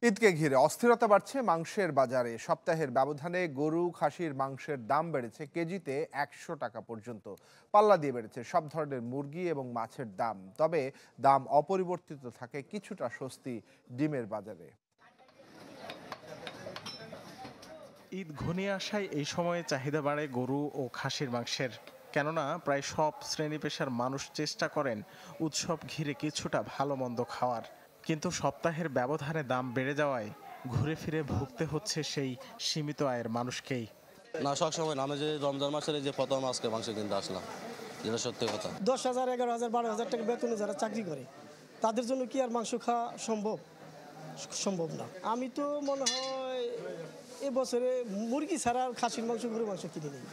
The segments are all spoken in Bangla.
ঈদকে ঘিরে অস্থিরতা বাড়ছে মাংসের বাজারে। সপ্তাহের ব্যবধানে গরু খাসির মাংসের দাম বেড়েছে কেজিতে ১০০ টাকা পর্যন্ত। পাল্লা দিয়ে বেড়েছে সব ধরনের মুরগি এবং মাছের দাম। তবে দাম অপরিবর্তিত থাকে কিছুটা স্বস্তি ডিমের বাজারে। ঈদ ঘনিয়ে আসায় এই সময়ে চাহিদা বাড়ে গরু ও খাসির মাংসের। কেননা প্রায় সব শ্রেণী পেশার মানুষ চেষ্টা করেন উৎসব ঘিরে কিছুটা ভালো মন্দ খাওয়ার। কিন্তু সপ্তাহের ব্যবধানে দাম বেড়ে যাওয়ায় ঘুরে ফিরে ভুগতে হচ্ছে সেই সীমিত আয়ের মানুষকেই। না, সবসময় আমি যে রমজান মাসের যে প্রথম আজকে মাংস কিনতে আসলাম, যেটা সত্যি কথা। ১০,০০০, ১১,০০০, ১২,০০০ টাকা বেতনে যারা চাকরি করে তাদের জন্য কি আর মাংস খাওয়া সম্ভব না। আমি তো মনে হয় এবছরে মুরগি ছাড়া আর খাসির মাংস, গরুর মাংস কিনে নিই।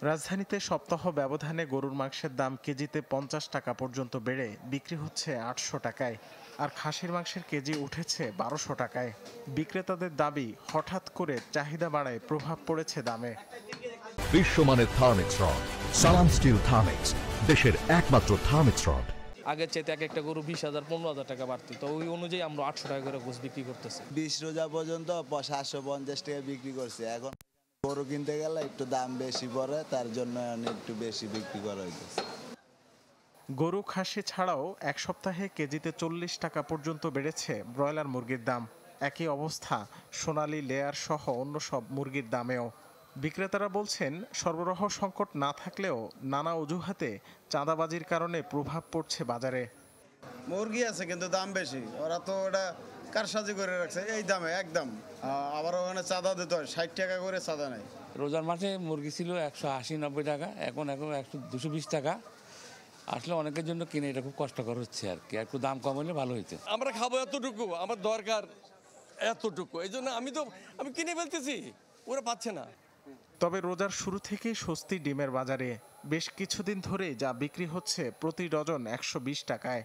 রাজধানীতে সপ্তাহ ব্যবধানে গরুর মাংসের দাম কেজিতে ৫০ টাকা পর্যন্ত বেড়ে বিক্রি হচ্ছে ৮০০ টাকায়, আর খাসির মাংসের কেজি উঠেছে ১২০০ টাকায়। বিক্রেতাদের দাবি, হঠাৎ করে চাহিদা বাড়ায় প্রভাব পড়েছে দামে। বিশ্বমানের থার্মিক্স রড, সালাম স্টিল থার্মিক্স, দেশের একমাত্র থার্মিক্স রড। আগের চাইতে এক একটা গরু ২০,০০০, ১৫,০০০ টাকা বাড়তি, তো ওই অনুযায়ী আমরা ৮০০ টাকা করে গোস বিক্রি করতেছি। ২০ রোজা পর্যন্ত ৭৫০ টাকা বিক্রি করছে। এখন গরু কিনতে গেলে একটু দাম বেশি পড়ে, তার জন্য একটু বেশি বিক্রি করা হইতেছে। গরু খাসি ছাড়াও এক সপ্তাহে কেজিতে ৪০ টাকা পর্যন্ত বেড়েছে ব্রয়লার মুরগির দাম। একই অবস্থা সোনালী লেয়ার সহ অন্য সব মুরগির দামেও। বিক্রেতারা বলছেন, সরবরাহ সংকট না থাকলেও নানা অজুহাতে চাঁদাবাজির কারণে প্রভাব পড়ছে বাজারে। মুরগি আছে কিন্তু দাম বেশি, ওরা তো ওটা কারসাজি করে রাখছে এই দামে একদম। আবার ওখানে চাঁদা দিতে হয়, ৬০ টাকা করে চাঁদা নেয়। রোজার মাসে মুরগি ছিল ১৮০-৯০ টাকা, এখন ২২০ টাকা। আসলে অনেকের জন্য কিনে এটা খুব কষ্টকর হচ্ছে আর কি, একটু দাম কম হলে ভালো হইতো। আমরা খাবো এতটুকু, আমার দরকার এতটুকু, এই জন্য আমি কিনে ফেলতেছি, ওরা পাচ্ছে না। তবে রোজার শুরু থেকেই স্বস্তি ডিমের বাজারে। বেশ কিছুদিন ধরে যা বিক্রি হচ্ছে প্রতি ডজন ১২০ টাকায়।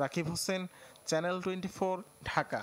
রাকিব হোসেন, চ্যানেল 24, ঢাকা।